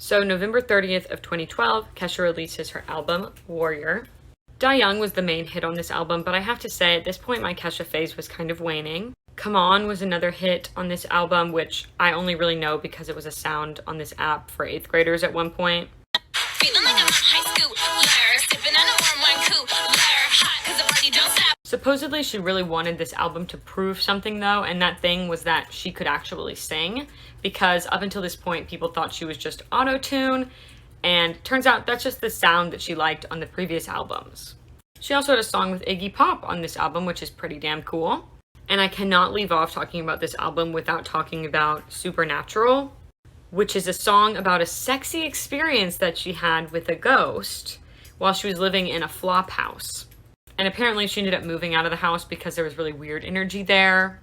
So November 30th of 2012, Kesha releases her album, Warrior. Die Young was the main hit on this album, but I have to say at this point my Kesha phase was kind of waning. Come On was another hit on this album, which I only really know because it was a sound on this app for 8th graders at one point. Feeling like I'm in high school, sipping on a warm wine coupe, hot 'cause the party don't stop. Supposedly she really wanted this album to prove something though, and that thing was that she could actually sing, because up until this point people thought she was just auto-tune, and turns out that's just the sound that she liked on the previous albums. She also had a song with Iggy Pop on this album, which is pretty damn cool. And I cannot leave off talking about this album without talking about Supernatural, which is a song about a sexy experience that she had with a ghost while she was living in a flop house. And apparently she ended up moving out of the house because there was really weird energy there.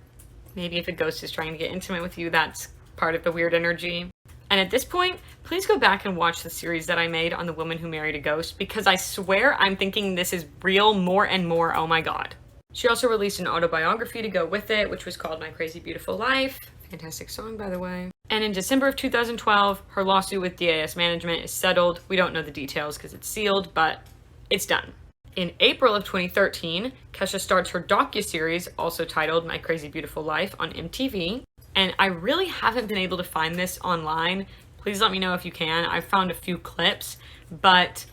Maybe if a ghost is trying to get intimate with you, that's part of the weird energy. And at this point, please go back and watch the series that I made on the woman who married a ghost, because I swear I'm thinking this is real more and more. Oh my god. She also released an autobiography to go with it, which was called My Crazy Beautiful Life. Fantastic song, by the way. And in December of 2012, her lawsuit with DAS Management is settled. We don't know the details because it's sealed, but it's done. In April of 2013, Kesha starts her docuseries, also titled My Crazy Beautiful Life, on MTV. And I really haven't been able to find this online. Please let me know if you can. I've found a few clips, but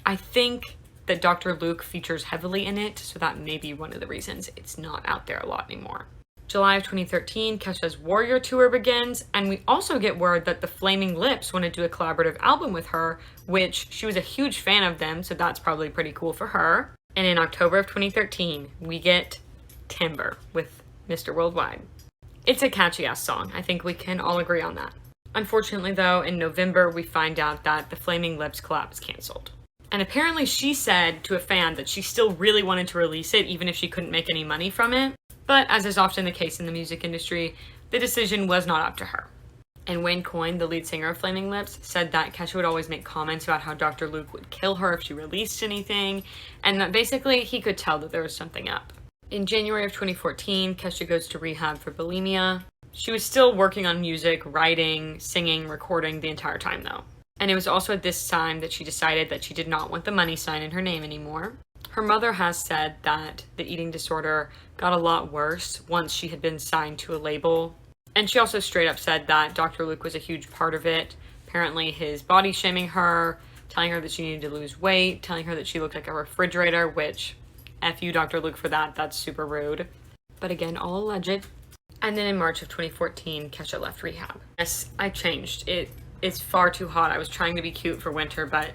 I think that Dr. Luke features heavily in it, so that may be one of the reasons it's not out there a lot anymore. July of 2013, Kesha's Warrior tour begins, and we also get word that the Flaming Lips want to do a collaborative album with her, which she was a huge fan of them, so that's probably pretty cool for her. And in October of 2013, we get Timber with Mr. Worldwide. It's a catchy-ass song. I think we can all agree on that. Unfortunately, though, in November, we find out that the Flaming Lips collab is canceled. And apparently she said to a fan that she still really wanted to release it even if she couldn't make any money from it. But as is often the case in the music industry, the decision was not up to her. And Wayne Coyne, the lead singer of Flaming Lips, said that Kesha would always make comments about how Dr. Luke would kill her if she released anything, and that basically he could tell that there was something up. In January of 2014, Kesha goes to rehab for bulimia. She was still working on music, writing, singing, recording the entire time though. And it was also at this time that she decided that she did not want the money sign in her name anymore. Her mother has said that the eating disorder got a lot worse once she had been signed to a label. And she also straight up said that Dr. Luke was a huge part of it. Apparently his body shaming her, telling her that she needed to lose weight, telling her that she looked like a refrigerator, which, F you, Dr. Luke, for that. That's super rude. But again, all alleged. And then in March of 2014, Kesha left rehab. Yes, I changed. It's far too hot. I was trying to be cute for winter, but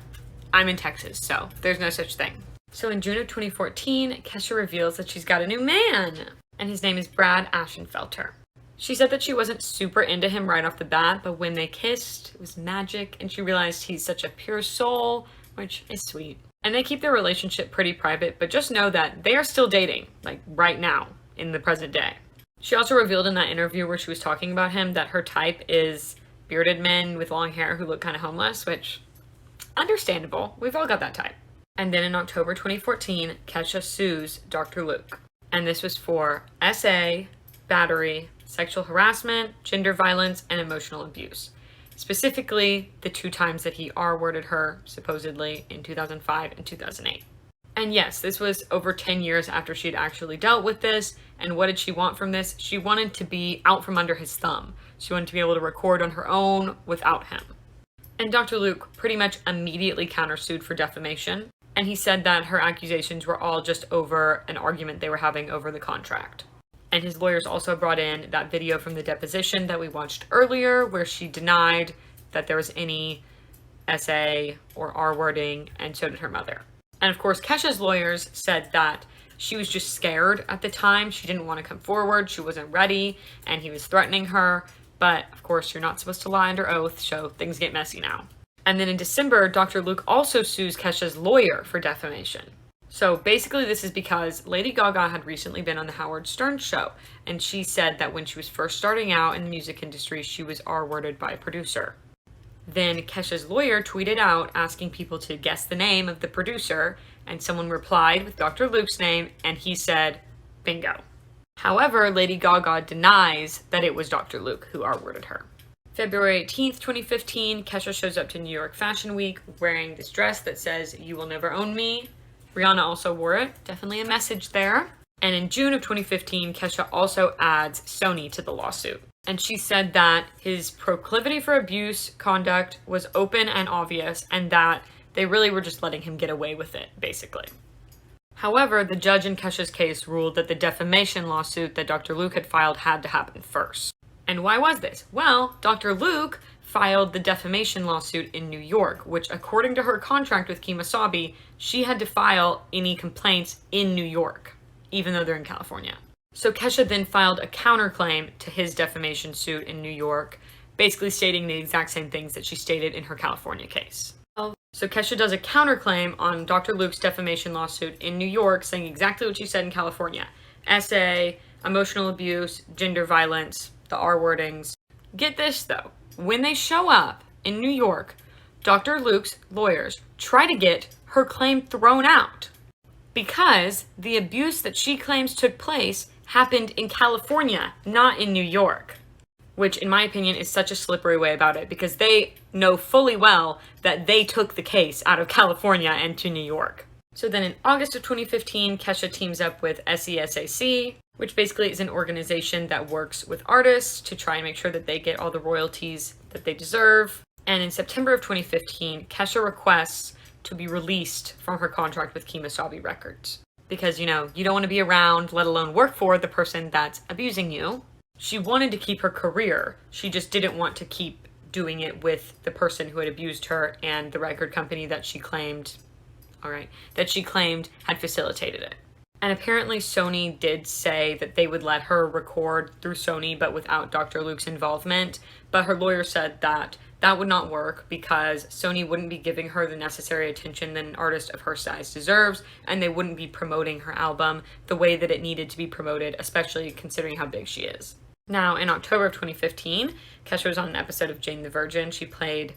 I'm in Texas, so there's no such thing. So in June of 2014, Kesha reveals that she's got a new man, and his name is Brad Ashenfelter. She said that she wasn't super into him right off the bat, but when they kissed, it was magic, and she realized he's such a pure soul, which is sweet. And they keep their relationship pretty private, but just know that they are still dating, like right now, in the present day. She also revealed in that interview where she was talking about him that her type is bearded men with long hair who look kind of homeless, which, understandable. We've all got that type. And then in October 2014, Kesha sues Dr. Luke. And this was for SA, battery, sexual harassment, gender violence, and emotional abuse. Specifically, the 2 times that he R-worded her, supposedly, in 2005 and 2008. And yes, this was over 10 years after she'd actually dealt with this. And what did she want from this? She wanted to be out from under his thumb. She wanted to be able to record on her own without him. And Dr. Luke pretty much immediately countersued for defamation. And he said that her accusations were all just over an argument they were having over the contract. And his lawyers also brought in that video from the deposition that we watched earlier, where she denied that there was any SA or R wording, and so did her mother. And of course, Kesha's lawyers said that she was just scared at the time. She didn't want to come forward. She wasn't ready, and he was threatening her. But of course, you're not supposed to lie under oath, so things get messy now. And then in December, Dr. Luke also sues Kesha's lawyer for defamation. So basically this is because Lady Gaga had recently been on the Howard Stern show, and she said that when she was first starting out in the music industry, she was R-worded by a producer. Then Kesha's lawyer tweeted out asking people to guess the name of the producer, and someone replied with Dr. Luke's name, and he said, bingo. However, Lady Gaga denies that it was Dr. Luke who R-worded her. February 18th, 2015, Kesha shows up to New York Fashion Week wearing this dress that says, "You will never own me." Rihanna also wore it. Definitely a message there. And in June of 2015, Kesha also adds Sony to the lawsuit. And she said that his proclivity for abuse conduct was open and obvious, and that they really were just letting him get away with it, basically. However, the judge in Kesha's case ruled that the defamation lawsuit that Dr. Luke had filed had to happen first. And why was this? Well, Dr. Luke filed the defamation lawsuit in New York, which according to her contract with Kemosabe, she had to file any complaints in New York, even though they're in California. So Kesha then filed a counterclaim to his defamation suit in New York, basically stating the exact same things that she stated in her California case. So Kesha does a counterclaim on Dr. Luke's defamation lawsuit in New York, saying exactly what she said in California. SA, emotional abuse, gender violence, the R wordings. Get this though, when they show up in New York, Dr. Luke's lawyers try to get her claim thrown out because the abuse that she claims took place happened in California, not in New York. Which, in my opinion, is such a slippery way about it because they know fully well that they took the case out of California and to New York. So then in August of 2015, Kesha teams up with SESAC, which basically is an organization that works with artists to try and make sure that they get all the royalties that they deserve. And in September of 2015, Kesha requests to be released from her contract with Kemosabe Records. Because, you don't want to be around, let alone work for, the person that's abusing you. She wanted to keep her career. She just didn't want to keep doing it with the person who had abused her and the record company that she claimed, had facilitated it. And apparently Sony did say that they would let her record through Sony, but without Dr. Luke's involvement. But her lawyer said that that would not work because Sony wouldn't be giving her the necessary attention that an artist of her size deserves, and they wouldn't be promoting her album the way that it needed to be promoted, especially considering how big she is. Now, in October of 2015, Kesha was on an episode of Jane the Virgin. She played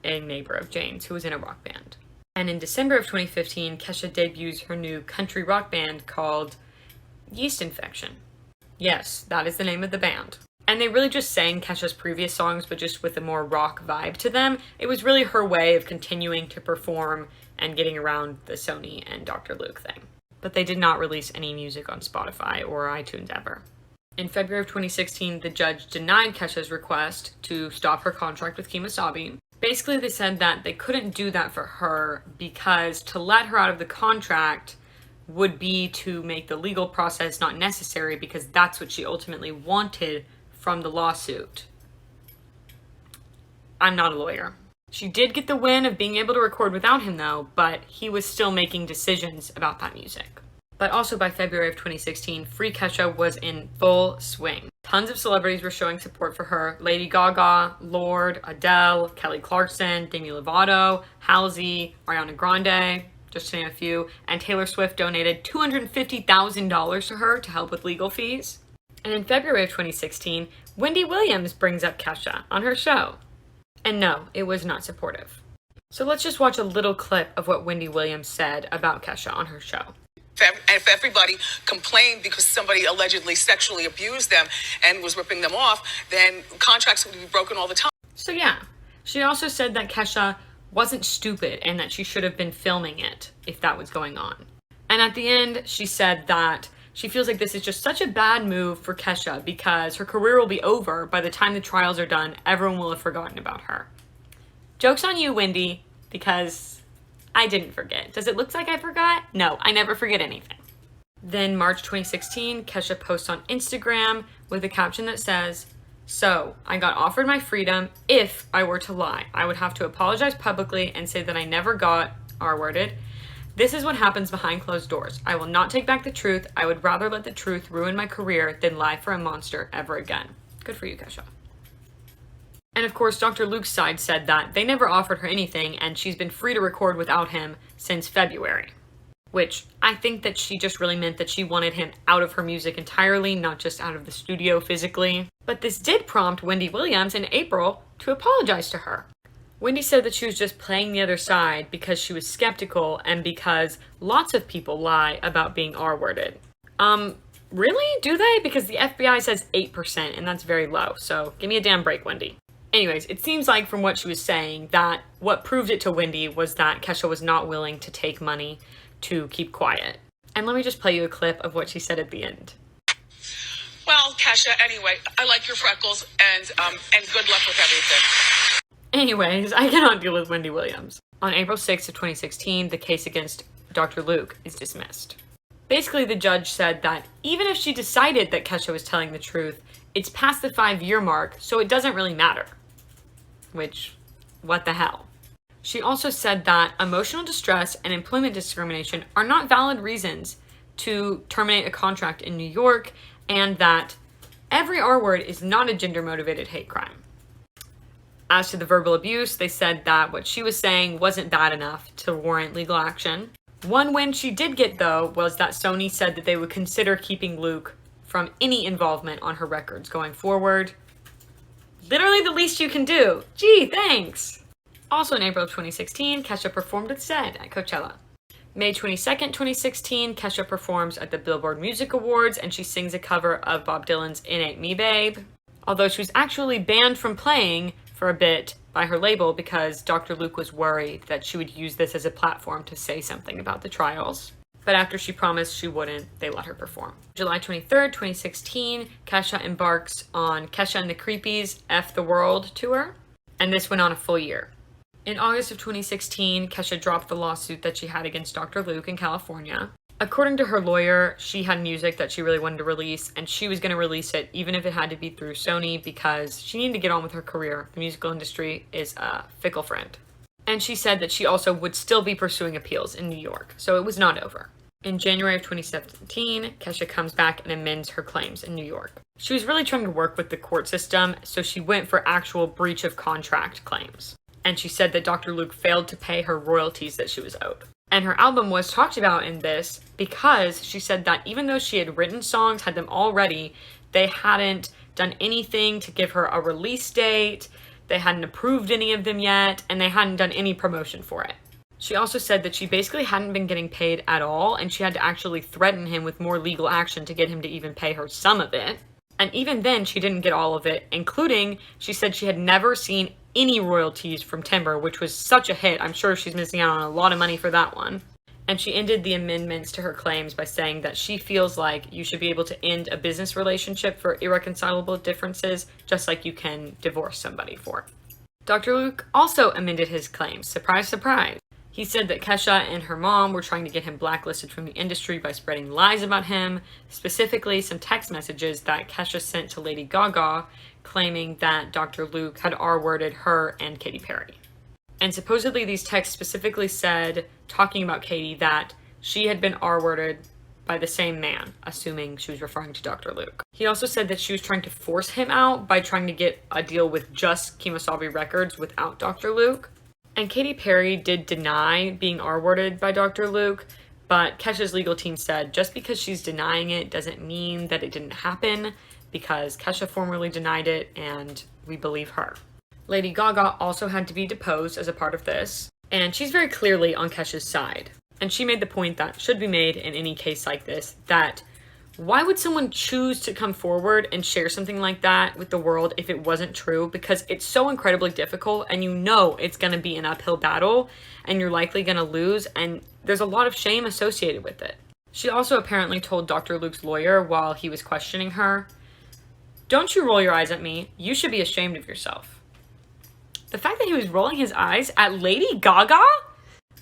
a neighbor of Jane's who was in a rock band. And in December of 2015, Kesha debuts her new country rock band called Yeast Infection. Yes, that is the name of the band. And they really just sang Kesha's previous songs, but just with a more rock vibe to them. It was really her way of continuing to perform and getting around the Sony and Dr. Luke thing. But they did not release any music on Spotify or iTunes ever. In February of 2016, the judge denied Kesha's request to stop her contract with Kemosabe. Basically, they said that they couldn't do that for her because to let her out of the contract would be to make the legal process not necessary because that's what she ultimately wanted from the lawsuit. I'm not a lawyer. She did get the win of being able to record without him though, but he was still making decisions about that music. But also by February of 2016, Free Kesha was in full swing. Tons of celebrities were showing support for her. Lady Gaga, Lorde, Adele, Kelly Clarkson, Demi Lovato, Halsey, Ariana Grande, just to name a few. And Taylor Swift donated $250,000 to her to help with legal fees. And in February of 2016, Wendy Williams brings up Kesha on her show. And no, it was not supportive. So let's just watch a little clip of what Wendy Williams said about Kesha on her show. If everybody complained because somebody allegedly sexually abused them and was ripping them off, then contracts would be broken all the time. So yeah, she also said that Kesha wasn't stupid and that she should have been filming it if that was going on. And at the end, she said that she feels like this is just such a bad move for Kesha because her career will be over by the time the trials are done. Everyone will have forgotten about her. Joke's on you, Wendy, because I didn't forget. Does it look like I forgot? No, I never forget anything. Then March 2016, Kesha posts on Instagram with a caption that says, "So, I got offered my freedom. If I were to lie, I would have to apologize publicly and say that I never got R-worded. This is what happens behind closed doors. I will not take back the truth. I would rather let the truth ruin my career than lie for a monster ever again." Good for you, Kesha. And of course, Dr. Luke's side said that they never offered her anything and she's been free to record without him since February. Which I think that she just really meant that she wanted him out of her music entirely, not just out of the studio physically. But this did prompt Wendy Williams in April to apologize to her. Wendy said that she was just playing the other side because she was skeptical and because lots of people lie about being R-worded. Really? Do they? Because the FBI says 8% and that's very low. So give me a damn break, Wendy. Anyways, it seems like from what she was saying that what proved it to Wendy was that Kesha was not willing to take money to keep quiet. And let me just play you a clip of what she said at the end. Well, Kesha, anyway, I like your freckles and good luck with everything. Anyways, I cannot deal with Wendy Williams. On April 6th of 2016, the case against Dr. Luke is dismissed. Basically, the judge said that even if she decided that Kesha was telling the truth, it's past the 5-year mark, so it doesn't really matter. Which, what the hell? She also said that emotional distress and employment discrimination are not valid reasons to terminate a contract in New York, and that every R word is not a gender-motivated hate crime. As to the verbal abuse, they said that what she was saying wasn't bad enough to warrant legal action. One win she did get, though, was that Sony said that they would consider keeping Luke from any involvement on her records going forward. Literally the least you can do. Gee, thanks! Also in April of 2016, Kesha performed with Zedd at Coachella. May 22nd, 2016, Kesha performs at the Billboard Music Awards and she sings a cover of Bob Dylan's It Ain't Me Babe. Although she was actually banned from playing for a bit by her label because Dr. Luke was worried that she would use this as a platform to say something about the trials. But after she promised she wouldn't, they let her perform. July 23rd, 2016, Kesha embarks on Kesha and the Creepies F the World tour, and this went on a full year. In August of 2016, Kesha dropped the lawsuit that she had against Dr. Luke in California. According to her lawyer, she had music that she really wanted to release, and she was going to release it even if it had to be through Sony because she needed to get on with her career. The musical industry is a fickle friend. And she said that she also would still be pursuing appeals in New York, so it was not over. In January of 2017, Kesha comes back and amends her claims in New York. She was really trying to work with the court system, so she went for actual breach of contract claims. And she said that Dr. Luke failed to pay her royalties that she was owed. And her album was talked about in this because she said that even though she had written songs, had them all ready, they hadn't done anything to give her a release date, they hadn't approved any of them yet, and they hadn't done any promotion for it. She also said that she basically hadn't been getting paid at all, and she had to actually threaten him with more legal action to get him to even pay her some of it. And even then, she didn't get all of it, including, she said she had never seen any royalties from Timber, which was such a hit. I'm sure she's missing out on a lot of money for that one. And she ended the amendments to her claims by saying that she feels like you should be able to end a business relationship for irreconcilable differences, just like you can divorce somebody for. Dr. Luke also amended his claims. Surprise, surprise. He said that Kesha and her mom were trying to get him blacklisted from the industry by spreading lies about him, specifically some text messages that Kesha sent to Lady Gaga claiming that Dr. Luke had R-worded her and Katy Perry. And supposedly these texts specifically said, talking about Katy, that she had been R-worded by the same man, assuming she was referring to Dr. Luke. He also said that she was trying to force him out by trying to get a deal with just Kemosabe Records without Dr. Luke. And Katy Perry did deny being R-worded by Dr. Luke, but Kesha's legal team said just because she's denying it doesn't mean that it didn't happen, because Kesha formally denied it and we believe her. Lady Gaga also had to be deposed as a part of this, and she's very clearly on Kesha's side. And she made the point that should be made in any case like this, that why would someone choose to come forward and share something like that with the world if it wasn't true? Because it's so incredibly difficult and you know it's going to be an uphill battle and you're likely going to lose, and there's a lot of shame associated with it. She also apparently told Dr. Luke's lawyer while he was questioning her, "Don't you roll your eyes at me. You should be ashamed of yourself." The fact that he was rolling his eyes at Lady Gaga?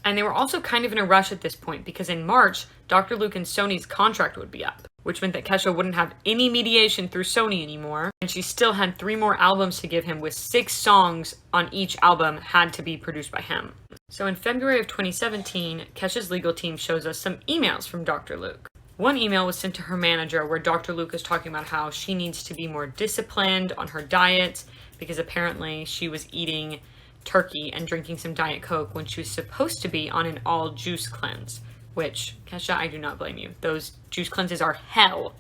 And they were also kind of in a rush at this point because in March, Dr. Luke and Sony's contract would be up, which meant that Kesha wouldn't have any mediation through Sony anymore, and she still had 3 more albums to give him, with 6 songs on each album had to be produced by him. So in February of 2017, Kesha's legal team shows us some emails from Dr. Luke. One email was sent to her manager where Dr. Luke is talking about how she needs to be more disciplined on her diet because apparently she was eating turkey and drinking some Diet Coke when she was supposed to be on an all juice cleanse, which, Kesha, I do not blame you. Those juice cleanses are hell.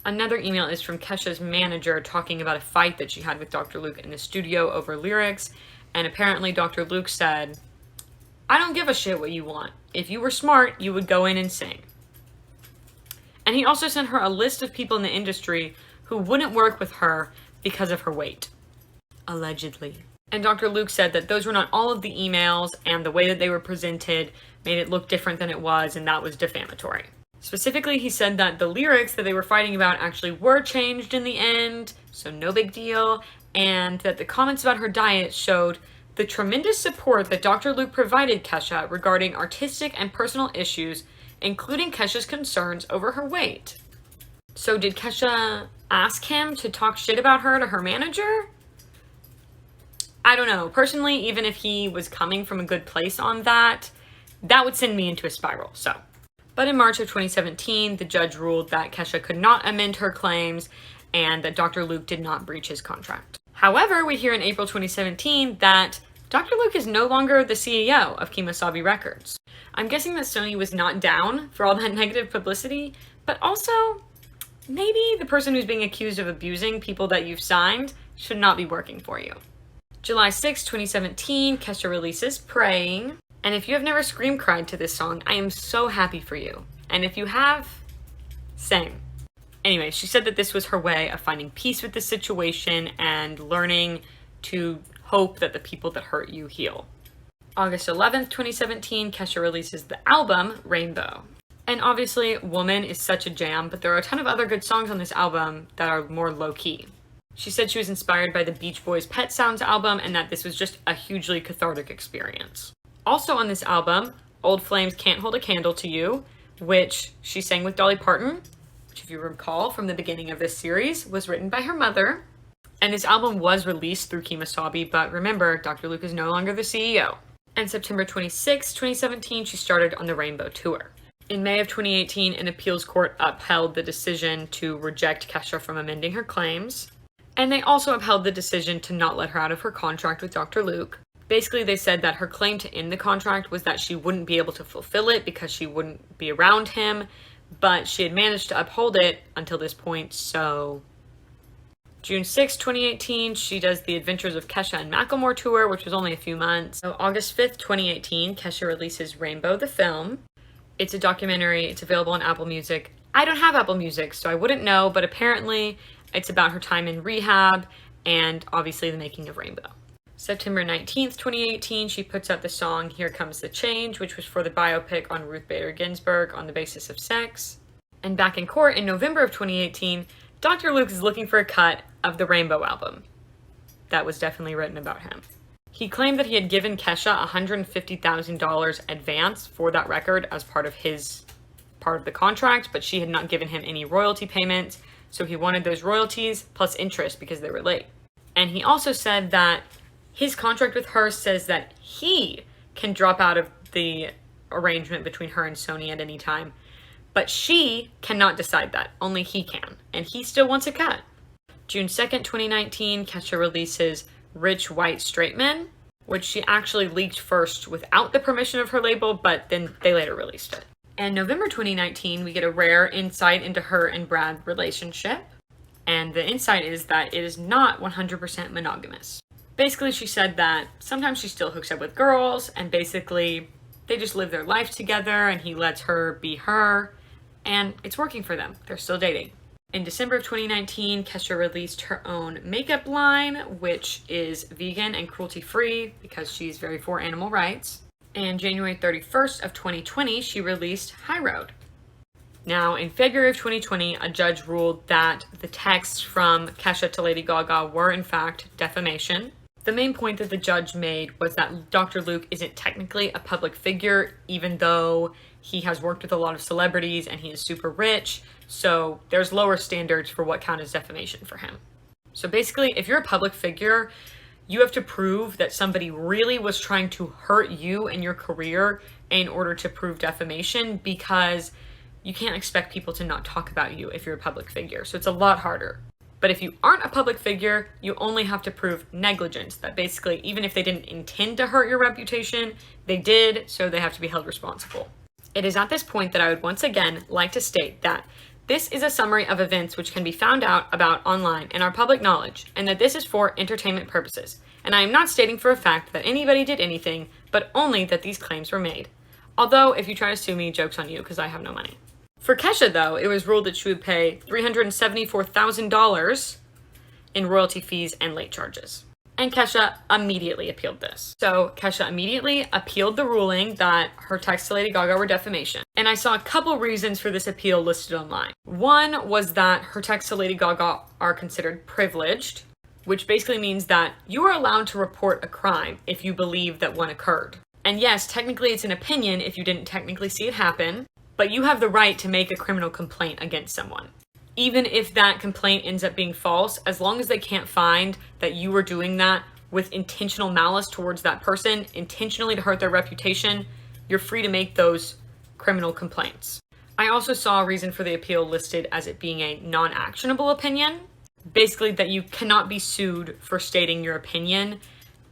Another email is from Kesha's manager talking about a fight that she had with Dr. Luke in the studio over lyrics, and apparently Dr. Luke said, "I don't give a shit what you want. If you were smart, you would go in and sing." And he also sent her a list of people in the industry who wouldn't work with her because of her weight. allegedly. And Dr. Luke said that those were not all of the emails, and the way that they were presented made it look different than it was, and that was defamatory. Specifically, he said that the lyrics that they were fighting about actually were changed in the end, so no big deal, and that the comments about her diet showed the tremendous support that Dr. Luke provided Kesha regarding artistic and personal issues, including Kesha's concerns over her weight. So did Kesha ask him to talk shit about her to her manager? I don't know. Personally, even if he was coming from a good place on that, that would send me into a spiral, so. But in March of 2017, the judge ruled that Kesha could not amend her claims and that Dr. Luke did not breach his contract. However, we hear in April 2017 that Dr. Luke is no longer the CEO of Kemosabe Records. I'm guessing that Sony was not down for all that negative publicity, but also maybe the person who's being accused of abusing people that you've signed should not be working for you. July 6, 2017, Kesha releases Praying. And if you have never scream cried to this song, I am so happy for you. And if you have, same. Anyway, she said that this was her way of finding peace with the situation and learning to hope that the people that hurt you heal. August 11th, 2017, Kesha releases the album Rainbow. And obviously, Woman is such a jam, but there are a ton of other good songs on this album that are more low-key. She said she was inspired by the Beach Boys' Pet Sounds album and that this was just a hugely cathartic experience. Also on this album, Old Flames Can't Hold a Candle to You, which she sang with Dolly Parton, which if you recall from the beginning of this series, was written by her mother. And this album was released through Kemosabe, but remember, Dr. Luke is no longer the CEO. And September 26, 2017, she started on the Rainbow Tour. In May of 2018, an appeals court upheld the decision to reject Kesha from amending her claims. And they also upheld the decision to not let her out of her contract with Dr. Luke. Basically, they said that her claim to end the contract was that she wouldn't be able to fulfill it because she wouldn't be around him, but she had managed to uphold it until this point, so... June 6, 2018, she does the Adventures of Kesha and Macklemore tour, which was only a few months. So August 5th, 2018, Kesha releases Rainbow the Film. It's a documentary, it's available on Apple Music. I don't have Apple Music, so I wouldn't know, but apparently it's about her time in rehab and obviously the making of Rainbow. September 19th, 2018, she puts out the song Here Comes the Change, which was for the biopic on Ruth Bader Ginsburg on the basis of sex. And back in court in November of 2018, Dr. Luke is looking for a cut of the Rainbow album. That was definitely written about him. He claimed that he had given Kesha $150,000 advance for that record as part of the contract, but she had not given him any royalty payments, so he wanted those royalties plus interest because they were late. And he also said that his contract with her says that he can drop out of the arrangement between her and Sony at any time, but she cannot decide that. Only he can, and he still wants a cut. June 2nd, 2019, Kesha releases Rich White Straight Men, which she actually leaked first without the permission of her label, but then they later released it. And November 2019, we get a rare insight into her and Brad's relationship, and the insight is that it is not 100% monogamous. Basically, she said that sometimes she still hooks up with girls, and basically they just live their life together, and he lets her be her, and it's working for them. They're still dating. In December of 2019, Kesha released her own makeup line, which is vegan and cruelty-free because she's very for animal rights. And January 31st of 2020, she released High Road. Now, in February of 2020, a judge ruled that the texts from Kesha to Lady Gaga were in fact defamation. The main point that the judge made was that Dr. Luke isn't technically a public figure, even though he has worked with a lot of celebrities and he is super rich, so there's lower standards for what count as defamation for him. So basically, if you're a public figure, you have to prove that somebody really was trying to hurt you and your career in order to prove defamation, because you can't expect people to not talk about you if you're a public figure. So it's a lot harder. But if you aren't a public figure, you only have to prove negligence, that basically, even if they didn't intend to hurt your reputation, they did, so they have to be held responsible. It is at this point that I would once again like to state that this is a summary of events which can be found out about online and are public knowledge, and that this is for entertainment purposes. And I am not stating for a fact that anybody did anything, but only that these claims were made. Although, if you try to sue me, joke's on you, because I have no money. For Kesha, though, it was ruled that she would pay $374,000 in royalty fees and late charges. And Kesha immediately appealed this. So Kesha immediately appealed the ruling that her texts to Lady Gaga were defamation. And I saw a couple reasons for this appeal listed online. One was that her texts to Lady Gaga are considered privileged, which basically means that you are allowed to report a crime if you believe that one occurred. And yes, technically it's an opinion if you didn't technically see it happen, but you have the right to make a criminal complaint against someone. Even if that complaint ends up being false, as long as they can't find that you were doing that with intentional malice towards that person, intentionally to hurt their reputation, you're free to make those criminal complaints. I also saw a reason for the appeal listed as it being a non-actionable opinion. Basically that you cannot be sued for stating your opinion,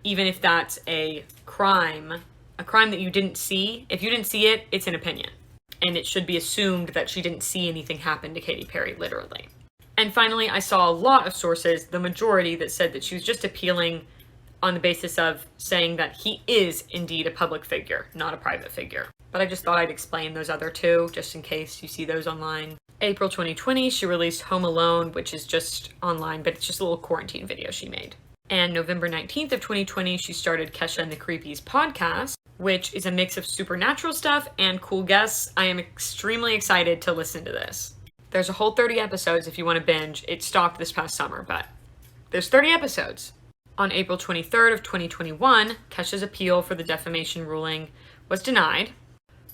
even if that's a crime that you didn't see. If you didn't see it, it's an opinion. And it should be assumed that she didn't see anything happen to Katy Perry, literally. And finally, I saw a lot of sources, the majority, that said that she was just appealing on the basis of saying that he is indeed a public figure, not a private figure. But I just thought I'd explain those other two, just in case you see those online. April 2020, she released Home Alone, which is just online, but it's just a little quarantine video she made. And November 19th of 2020, she started Kesha and the Creepies podcast, which is a mix of supernatural stuff and cool guests. I am extremely excited to listen to this. There's a whole 30 episodes if you want to binge. It stopped this past summer, but there's 30 episodes. On April 23rd of 2021, Kesha's appeal for the defamation ruling was denied.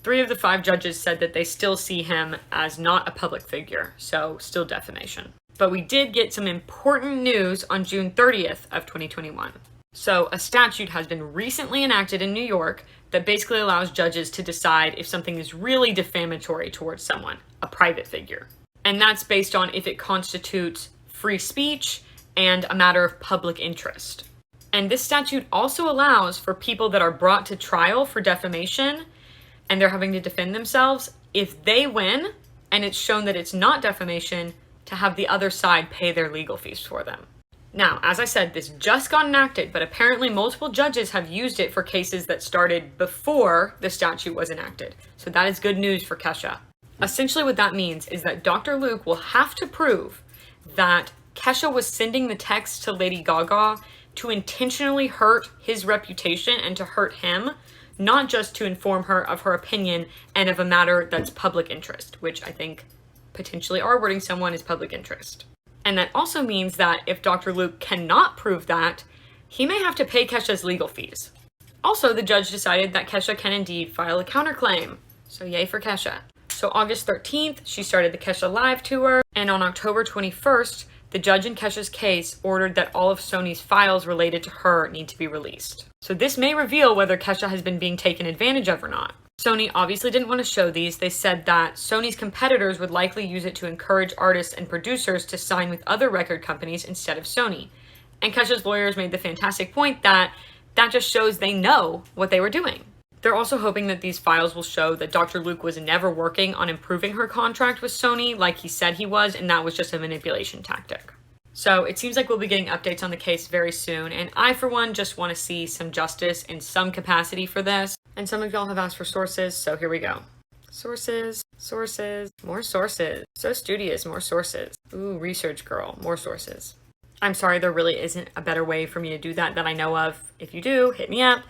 3 of the 5 judges said that they still see him as not a public figure, so still defamation. But we did get some important news on June 30th of 2021. So a statute has been recently enacted in New York that basically allows judges to decide if something is really defamatory towards someone, a private figure. And that's based on if it constitutes free speech and a matter of public interest. And this statute also allows for people that are brought to trial for defamation and they're having to defend themselves, if they win and it's shown that it's not defamation, to have the other side pay their legal fees for them. Now, as I said, this just got enacted, but apparently multiple judges have used it for cases that started before the statute was enacted. So that is good news for Kesha. Essentially what that means is that Dr. Luke will have to prove that Kesha was sending the text to Lady Gaga to intentionally hurt his reputation and to hurt him, not just to inform her of her opinion and of a matter that's public interest, which I think potentially R-wording someone is public interest. And that also means that if Dr. Luke cannot prove that, he may have to pay Kesha's legal fees. Also, the judge decided that Kesha can indeed file a counterclaim. So yay for Kesha. So August 13th, she started the Kesha Live tour, and on October 21st, the judge in Kesha's case ordered that all of Sony's files related to her need to be released. So this may reveal whether Kesha has been being taken advantage of or not. Sony obviously didn't want to show these. They said that Sony's competitors would likely use it to encourage artists and producers to sign with other record companies instead of Sony. And Kesha's lawyers made the fantastic point that that just shows they know what they were doing. They're also hoping that these files will show that Dr. Luke was never working on improving her contract with Sony like he said he was, and that was just a manipulation tactic. So it seems like we'll be getting updates on the case very soon, and I, for one, just want to see some justice in some capacity for this. And some of y'all have asked for sources, so here we go. Sources, more sources. So studious, more sources. Ooh, research girl, more sources. I'm sorry, there really isn't a better way for me to do that I know of. If you do, hit me up,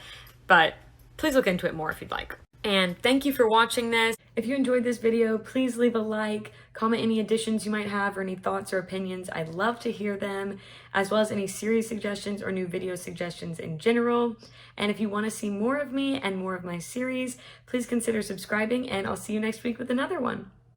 but please look into it more if you'd like. And thank you for watching this. If you enjoyed this video, please leave a like, comment any additions you might have or any thoughts or opinions. I'd love to hear them, as well as any series suggestions or new video suggestions in general. And if you want to see more of me and more of my series, please consider subscribing, and I'll see you next week with another one.